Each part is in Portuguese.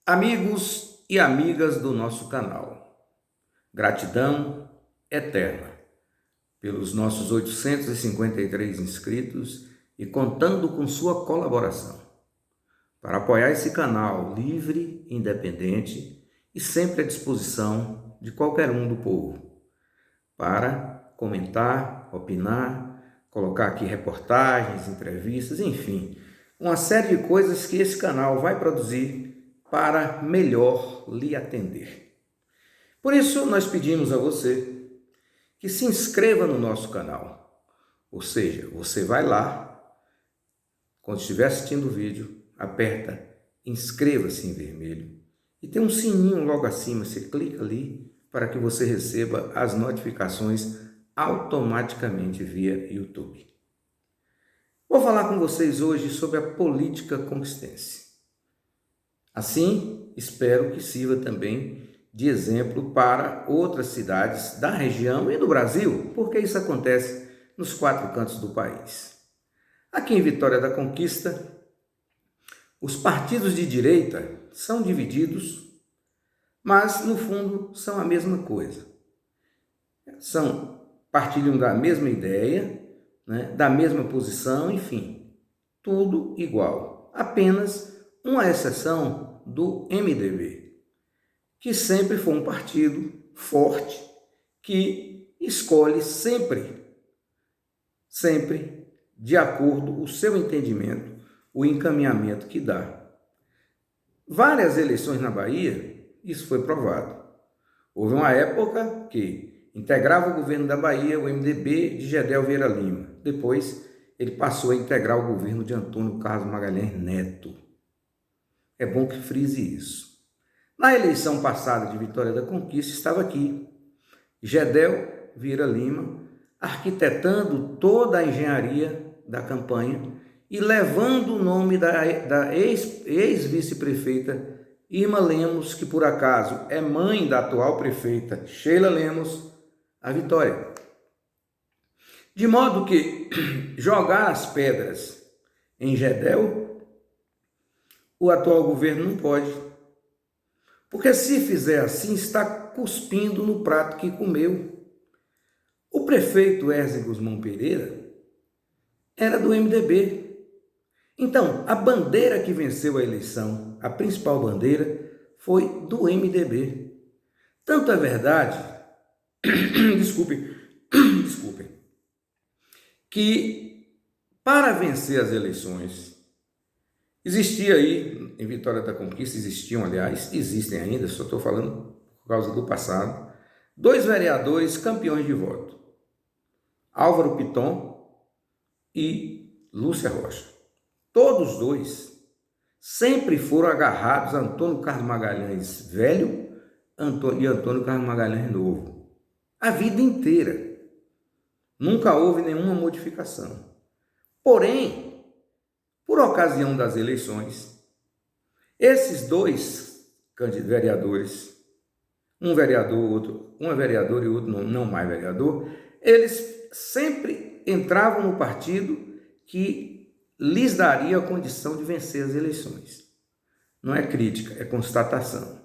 Amigos e amigas do nosso canal, gratidão eterna pelos nossos 853 inscritos e contando com sua colaboração para apoiar esse canal livre, independente e sempre à disposição de qualquer um do povo para comentar, opinar, colocar aqui reportagens, entrevistas, enfim, uma série de coisas que esse canal vai produzir para melhor lhe atender. Por isso, nós pedimos a você que se inscreva no nosso canal. Ou seja, você vai lá, quando estiver assistindo o vídeo, aperta inscreva-se em vermelho e tem um sininho logo acima, você clica ali para que você receba as notificações automaticamente via YouTube. Vou falar com vocês hoje sobre a política conquistense. Assim, espero que sirva também de exemplo para outras cidades da região e do Brasil, porque isso acontece nos 4 cantos do país. Aqui em Vitória da Conquista, os partidos de direita são divididos, mas no fundo são a mesma coisa. Partilham da mesma ideia, da mesma posição, enfim, tudo igual. Apenas uma exceção do MDB, que sempre foi um partido forte, que escolhe sempre de acordo com o seu entendimento, o encaminhamento que dá. Várias eleições na Bahia, isso foi provado. Houve uma época que integrava o governo da Bahia o MDB de Gedel Vieira Lima. Depois, ele passou a integrar o governo de Antônio Carlos Magalhães Neto. É bom que frise isso. Na eleição passada de Vitória da Conquista, estava aqui Gedel Vieira Lima, arquitetando toda a engenharia da campanha e levando o nome da ex-vice-prefeita Irma Lemos, que por acaso é mãe da atual prefeita Sheila Lemos, à vitória. De modo que jogar as pedras em Gedel, o atual governo não pode. Porque se fizer assim, está cuspindo no prato que comeu. O prefeito Erzin Gusmão Pereira era do MDB. Então, a bandeira que venceu a eleição, a principal bandeira, foi do MDB. Tanto é verdade, desculpem, que para vencer as eleições, existia aí, em Vitória da Conquista, existem ainda, só estou falando por causa do passado, 2 vereadores campeões de voto, Álvaro Piton e Lúcia Rocha. Todos 2 sempre foram agarrados a Antônio Carlos Magalhães Velho e Antônio Carlos Magalhães Novo. A vida inteira. Nunca houve nenhuma modificação. Porém, por ocasião das eleições, esses 2 vereadores, uma vereadora e outro não mais vereador, eles sempre entravam no partido que lhes daria a condição de vencer as eleições. Não é crítica, é constatação.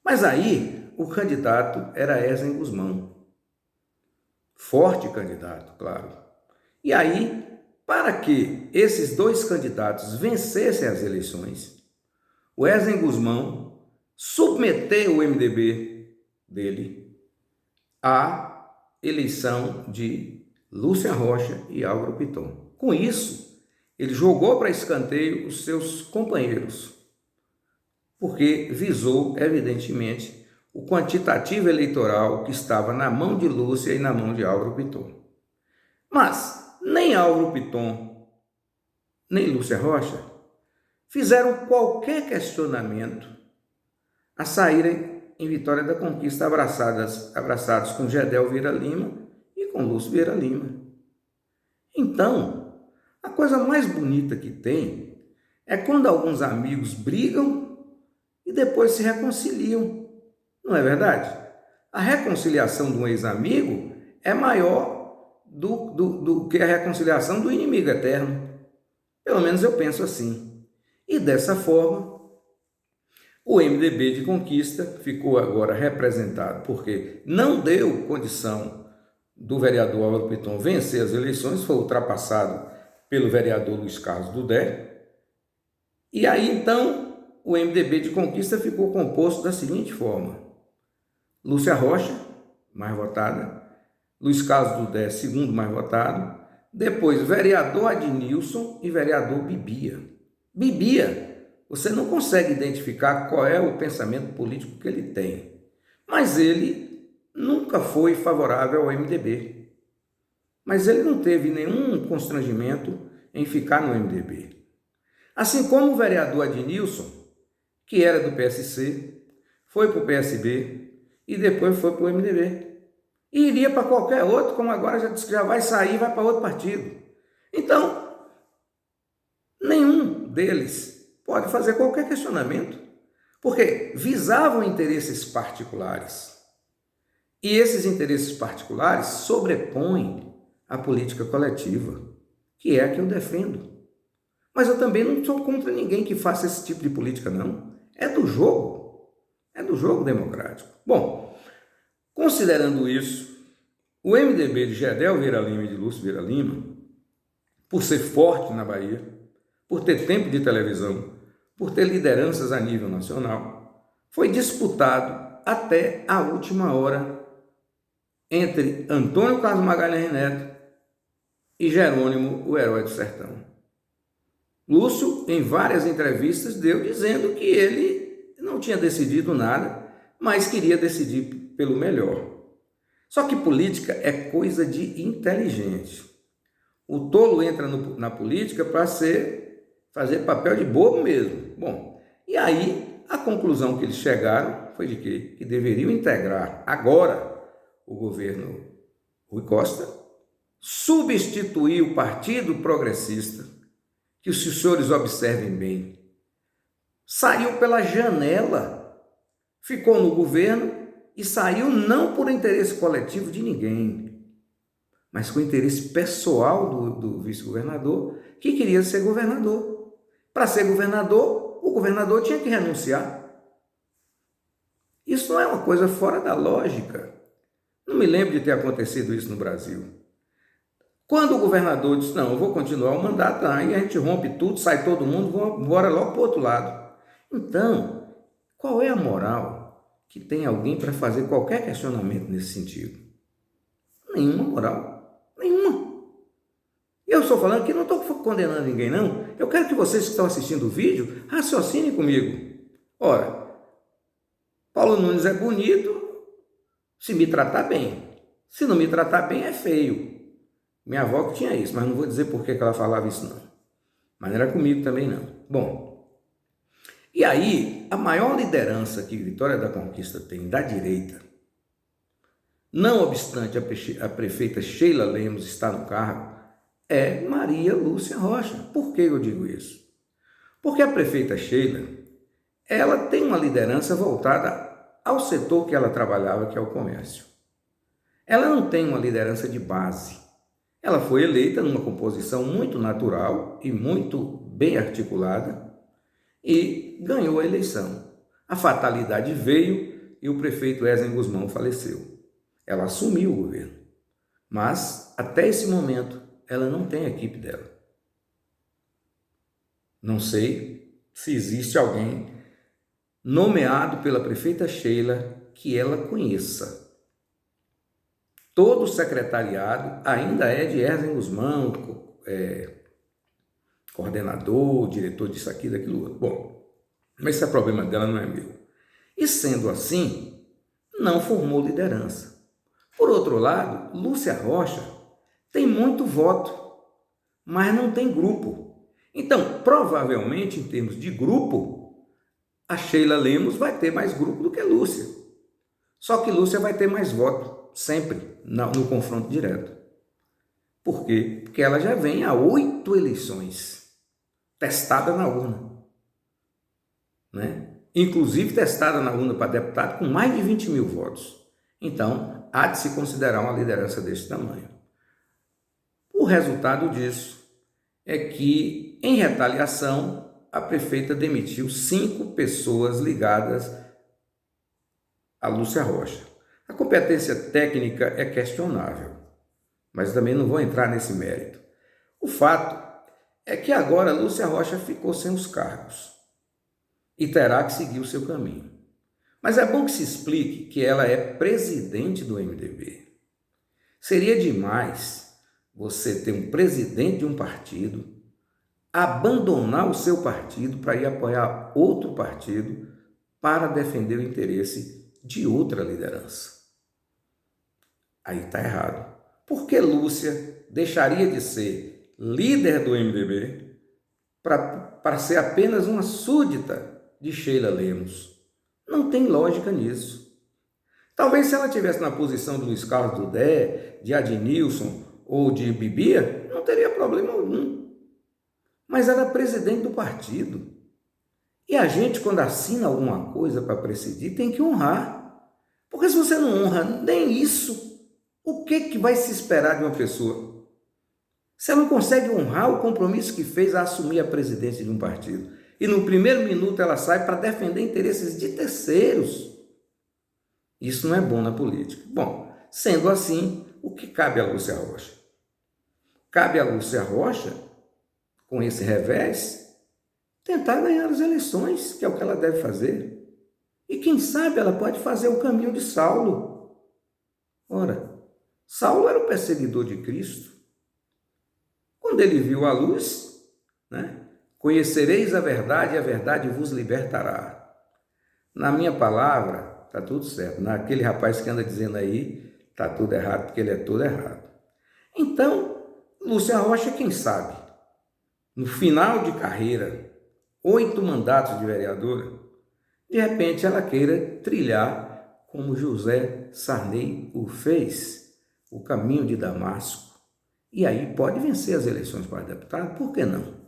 Mas aí, o candidato era Erzin Gusmão. Forte candidato, claro. E aí, para que esses 2 candidatos vencessem as eleições, o Erzin Gusmão submeteu o MDB dele à eleição de Lúcia Rocha e Álvaro Piton. Com isso, ele jogou para escanteio os seus companheiros, porque visou, evidentemente, o quantitativo eleitoral que estava na mão de Lúcia e na mão de Álvaro Piton. Mas nem Álvaro Piton, nem Lúcia Rocha fizeram qualquer questionamento a saírem em Vitória da Conquista abraçados com Gedel Vieira Lima e com Lúcia Vieira Lima. Então, a coisa mais bonita que tem é quando alguns amigos brigam e depois se reconciliam. Não é verdade? A reconciliação de um ex-amigo é maior do que a reconciliação do inimigo eterno. Pelo menos eu penso assim. E dessa forma, O MDB de Conquista ficou agora representado porque não deu condição do vereador Álvaro Piton vencer as eleições, foi ultrapassado pelo vereador Luiz Carlos Dudé. E aí então o MDB de Conquista ficou composto da seguinte forma: Lúcia Rocha, mais votada, Luiz Carlos Dudé, segundo mais votado, depois vereador Adnilson e vereador Bibia. Bibia, você não consegue identificar qual é o pensamento político que ele tem, mas ele nunca foi favorável ao MDB. Mas ele não teve nenhum constrangimento em ficar no MDB. Assim como o vereador Adnilson, que era do PSC, foi para o PSB e depois foi para o MDB. E iria para qualquer outro, como agora já disse que já vai sair e vai para outro partido. Então, nenhum deles pode fazer qualquer questionamento, porque visavam interesses particulares. E esses interesses particulares sobrepõem a política coletiva, que é a que eu defendo. Mas eu também não sou contra ninguém que faça esse tipo de política, não. É do jogo democrático. Bom, considerando isso, o MDB de Gedel Vieira Lima e de Lúcio Vieira Lima, por ser forte na Bahia, por ter tempo de televisão, por ter lideranças a nível nacional, foi disputado até a última hora entre Antônio Carlos Magalhães Neto e Jerônimo, o Herói do Sertão. Lúcio, em várias entrevistas, deu dizendo que ele não tinha decidido nada, mas queria decidir pelo melhor. Só que política é coisa de inteligente. O tolo entra na política para fazer papel de bobo mesmo. Bom, e aí a conclusão que eles chegaram foi de quê? Que deveriam integrar agora o governo Rui Costa, substituir o Partido Progressista, que se os senhores observem bem, saiu pela janela, ficou no governo e saiu não por interesse coletivo de ninguém, mas com interesse pessoal do vice-governador, que queria ser governador. Para ser governador, o governador tinha que renunciar. Isso não é uma coisa fora da lógica. Não me lembro de ter acontecido isso no Brasil. Quando o governador disse, não, eu vou continuar o mandato, aí a gente rompe tudo, sai todo mundo, bora logo para o outro lado. Então, qual é a moral que tem alguém para fazer qualquer questionamento nesse sentido? Nenhuma moral, nenhuma. E eu estou falando que não estou condenando ninguém, não. Eu quero que vocês que estão assistindo o vídeo raciocinem comigo. Ora, Paulo Nunes é bonito se me tratar bem. Se não me tratar bem, é feio. Minha avó que tinha isso, mas não vou dizer por que ela falava isso, não. Mas não era comigo também, não. Bom, e aí, a maior liderança que Vitória da Conquista tem da direita, não obstante a prefeita Sheila Lemos estar no cargo, é Maria Lúcia Rocha. Por que eu digo isso? Porque a prefeita Sheila, ela tem uma liderança voltada ao setor que ela trabalhava, que é o comércio. Ela não tem uma liderança de base. Ela foi eleita numa composição muito natural e muito bem articulada e ganhou a eleição. A fatalidade veio e o prefeito Esdras Guzmão faleceu. Ela assumiu o governo, mas até esse momento ela não tem a equipe dela. Não sei se existe alguém nomeado pela prefeita Sheila que ela conheça. Todo o secretariado ainda é de Esdras Guzmão, coordenador, diretor disso aqui, daquilo outro. Bom, mas esse é problema dela, não é meu. E sendo assim, não formou liderança. Por outro lado, Lúcia Rocha tem muito voto, mas não tem grupo. Então, provavelmente, em termos de grupo, a Sheila Lemos vai ter mais grupo do que Lúcia. Só que Lúcia vai ter mais voto, sempre, no confronto direto. Por quê? Porque ela já vem a 8 eleições, testada na urna. Né? Inclusive testada na urna para deputado com mais de 20 mil votos. Então, há de se considerar uma liderança desse tamanho. O resultado disso é que, em retaliação, a prefeita demitiu 5 pessoas ligadas a Lúcia Rocha. A competência técnica é questionável, mas também não vou entrar nesse mérito. O fato é que agora Lúcia Rocha ficou sem os cargos e terá que seguir o seu caminho. Mas é bom que se explique que ela é presidente do MDB. Seria demais você ter um presidente de um partido, abandonar o seu partido para ir apoiar outro partido para defender o interesse de outra liderança. Aí está errado. Por que Lúcia deixaria de ser líder do MDB para ser apenas uma súdita de Sheila Lemos? Não tem lógica nisso. Talvez se ela estivesse na posição de Luiz Carlos Dudé, de Adnilson ou de Bibia, não teria problema algum. Mas era presidente do partido. E a gente, quando assina alguma coisa para presidir, tem que honrar. Porque se você não honra nem isso, o que vai se esperar de uma pessoa? Se ela não consegue honrar o compromisso que fez a assumir a presidência de um partido, e no primeiro minuto ela sai para defender interesses de terceiros, isso não é bom na política. Bom, sendo assim, o que cabe a Lúcia Rocha? Cabe a Lúcia Rocha, com esse revés, tentar ganhar as eleições, que é o que ela deve fazer. E quem sabe ela pode fazer o caminho de Saulo. Ora, Saulo era o perseguidor de Cristo. Quando ele viu a luz, conhecereis a verdade e a verdade vos libertará. Na minha palavra, está tudo certo. Naquele rapaz que anda dizendo aí, está tudo errado, porque ele é todo errado. Então, Lúcia Rocha, quem sabe, no final de carreira, 8 mandatos de vereadora, de repente ela queira trilhar como José Sarney o fez, o caminho de Damasco. E aí pode vencer as eleições para deputado, por que não?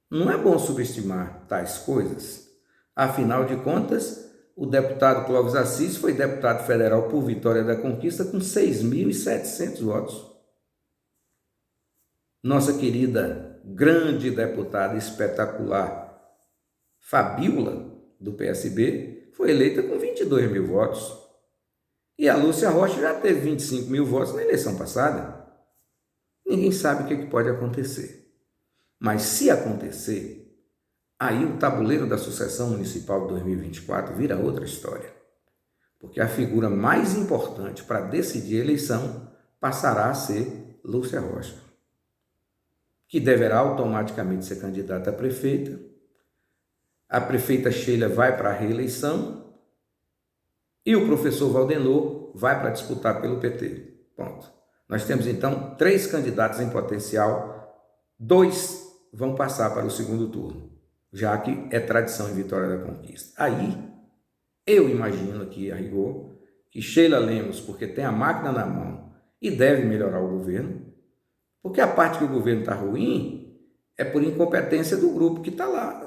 Não é bom subestimar tais coisas. Afinal de contas, o deputado Clóvis Assis foi deputado federal por Vitória da Conquista com 6.700 votos. Nossa querida, grande deputada espetacular, Fabíola, do PSB, foi eleita com 22 mil votos. E a Lúcia Rocha já teve 25 mil votos na eleição passada. Ninguém sabe o que pode acontecer. Mas se acontecer, aí o tabuleiro da sucessão municipal de 2024 vira outra história. Porque a figura mais importante para decidir a eleição passará a ser Lúcia Rocha, que deverá automaticamente ser candidata a prefeita. A prefeita Sheila vai para a reeleição e o professor Valdenor vai para disputar pelo PT. Ponto. Nós temos então 3 candidatos em potencial, 2 vão passar para o segundo turno, já que é tradição em Vitória da Conquista. Aí, eu imagino aqui, a rigor, que Sheila Lemos, porque tem a máquina na mão e deve melhorar o governo, porque a parte que o governo está ruim é por incompetência do grupo que está lá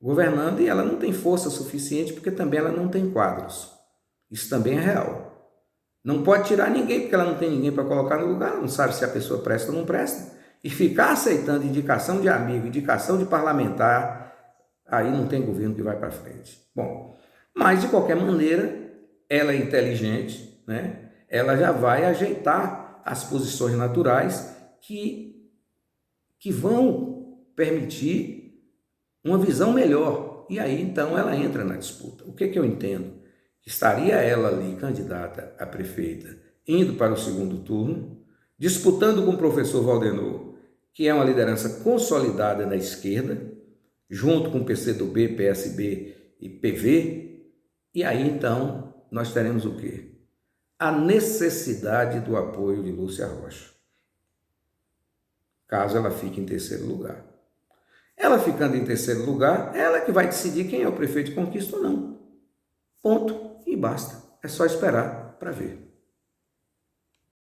governando e ela não tem força suficiente porque também ela não tem quadros. Isso também é real. Não pode tirar ninguém porque ela não tem ninguém para colocar no lugar, não sabe se a pessoa presta ou não presta. E ficar aceitando indicação de amigo, indicação de parlamentar, aí não tem governo que vai para frente. Bom, mas de qualquer maneira, ela é inteligente, Ela já vai ajeitar as posições naturais que vão permitir uma visão melhor. E aí, então, ela entra na disputa. O que eu entendo? Estaria ela ali, candidata a prefeita, indo para o segundo turno, disputando com o professor Valdenor, que é uma liderança consolidada na esquerda, junto com PCdoB, PSB e PV, e aí, então, nós teremos o quê? A necessidade do apoio de Lúcia Rocha, caso ela fique em terceiro lugar. Ela ficando em terceiro lugar, ela que vai decidir quem é o prefeito de Conquista ou não. Ponto e basta. É só esperar para ver.